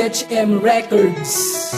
DHM Records.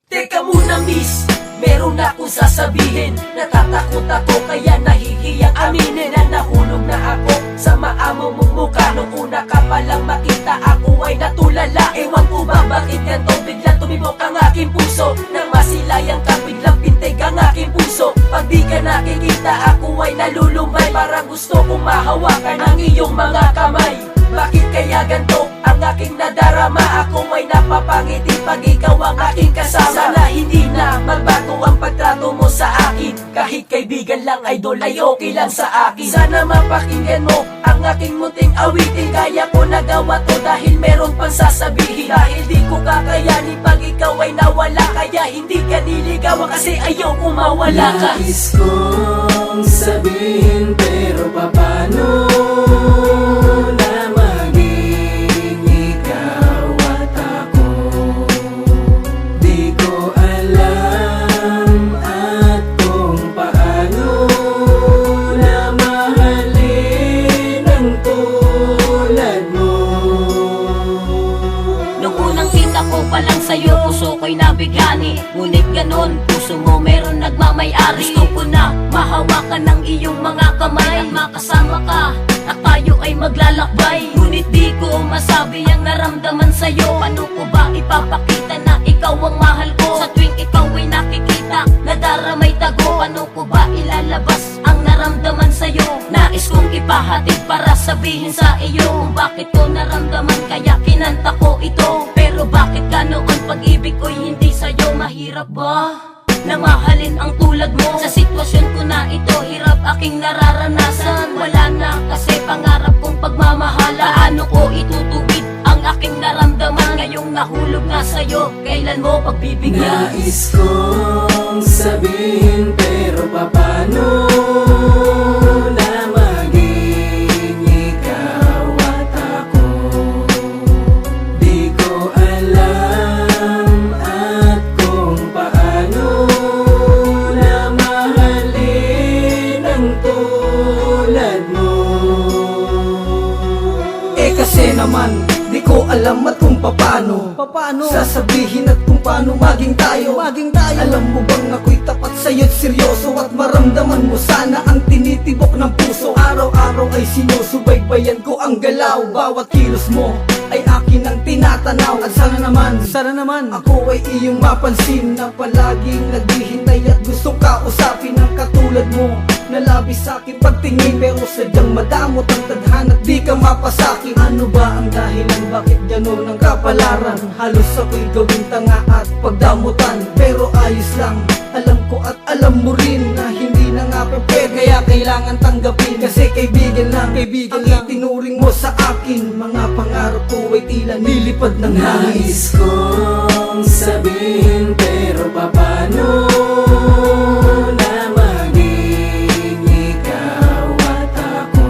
Teka muna miss, meron akong sasabihin. Natatakot ako kaya nahihiyang aminin na nahulog na ako sa maamo mong mukha. Nung una ka palang makita ako ay natulala. Ewan ko ba bakit ganito biglang tumibok ang aking puso. Nang masilayang ka biglang pintig ang aking puso. Pag di ka nakikita ako ay nalulumay. Parang gusto kong mahawakan ang iyong mga kamay. Bakit kaya ganito ang aking nadarama? Ako ay napapangiti pag ikaw ang aking kasama. Sana hindi na magbago ang pagtrato mo sa akin. Kahit kaibigan lang, idol ay okay lang sa akin. Sana mapakinggan mo ang aking munting awitin. Kaya ko nagawa to dahil meron pang sasabihin. Dahil di ko kakayanin pag ikaw ay nawala. Kaya hindi ka niligawan kasi ayaw ko mawala ka. Nais kong sabihin pero paano na maging ikaw at ako? Di ko alam at kung paano na mahalin ang tulad mo. Nung unang kita ko pa lang sa'yo, puso ko'y nabigani. Ngunit ganon, puso mo meron nagmamayari. Gusto ko na mahawakan ng iyong mga kamay at makasama ka, at tayo ay maglalakbay. Ngunit di ko masabi ang naramdaman sa'yo. Paano ko ba ipapakita na ikaw ang mahal ko? Sa tuwing ikaw ay nakikita, nadaramay tago. Paano ko ba ilalabas ang naramdaman sa'yo? Nais kong ipahatid para sabihin sa iyo kung bakit ko naramdaman kaya kinanta ko ito. Pero bakit ganoon pag-ibig ko'y hindi sa'yo? Mahirap ba na mahalin ang tulad mo? Sa sitwasyon ko na ito, hirap aking nararanasan. Wala na kasi pangarap kong pagmamahala. Paano ko itutuwid ang aking naramdaman? Ngayong nahulog na sa'yo, kailan mo pagbibigyan? Nais kong sabihin pero paano na maging ikaw at ako? Di ko alam at kung paano na mahalin ang tulad mo. Kasi naman di ko alam at kung paano sasabihin at kung paano maging tayo. Alam mo bang ako'y tapat sa'yo't seryoso at maramdaman mo sana ang tinitibok ng puso. Araw-araw ay sinusubaybayan ko ang galaw. Bawat kilos mo ay akin ang tinatanaw. At sana naman ako ay iyong mapansin na palaging naghihintay at gustong kausapin ang katulad mo na labis sa'kin pagtingin. Pero sadyang madamot ang tadhana at di ka mapasakit. Ano ba ang dahilan? Bakit ganon ang kapalaran? Halos ako'y gawing tanga at pagdamutan. Pero ayos lang, alam ko at alam mo rin na hindi na nga pwede. Kaya kailangan tanggapin kasi kaibigan lang ang itinuring mo sa akin. Mga pangarap ko ay tila nilipad ng hangin. Nais kong sabihin pero paano na maging ikaw at ako?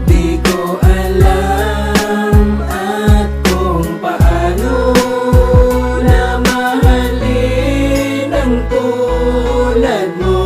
Di ko alam at kung paano na mahalin ang tulad mo.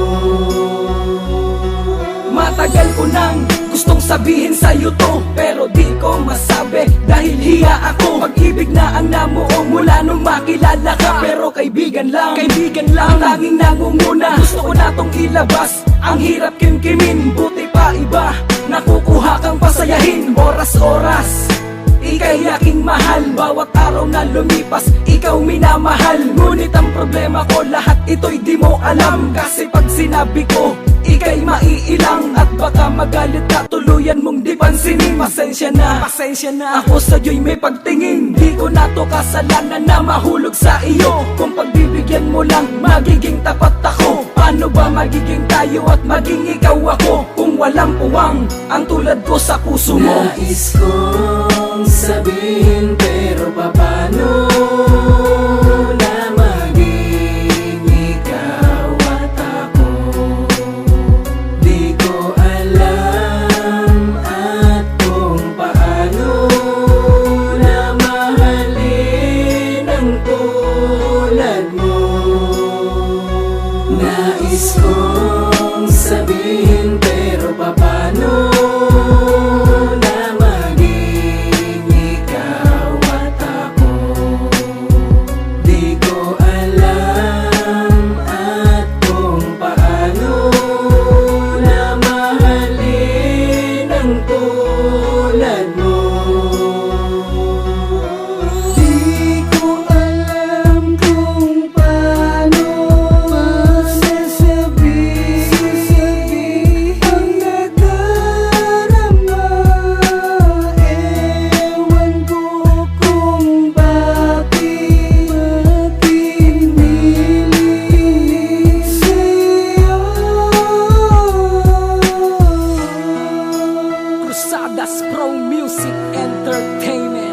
Matagal ko nang gustong sabihin sa'yo to, pero di ko masabi dahil hiya ako. Pag-ibig na ang namuo mula nung makilala ka. Pero kaibigan lang ang tanging nangunguna. Gusto ko na tong ilabas, ang hirap kimkimin. Buti pa iba, nakukuha kang pasayahin. Oras-oras, ika'y aking mahal. Bawat araw na lumipas, ikaw minamahal. Ngunit ang problema ko, lahat ito'y di mo alam. Kasi pag sinabi ko, ika'y maiilang at baka magalit ka, tuluyan mong di pansinin. Pasensya na, ako sa'yo'y may pagtingin. Di ko na to kasalanan na mahulog sa iyo. Kung pagbibigyan mo lang, magiging tapat ako. Paano ba magiging tayo at maging ikaw ako kung walang puwang ang tulad ko sa puso mo? Nais kong sabihin pero paano na maging ikaw at ako? Di ko alam at kung paano na mahalin ang tulad mo. Nais kong sasabihin, pero paano na maging ikaw at ako? Di ko alam at kung paano na mahalin ang tulad mo. Di ko alam kung paano masasabihin ang nadarama. Ewan ko kung bakit pinilit sa'yo. Cruzadas Pro Music Entertainment.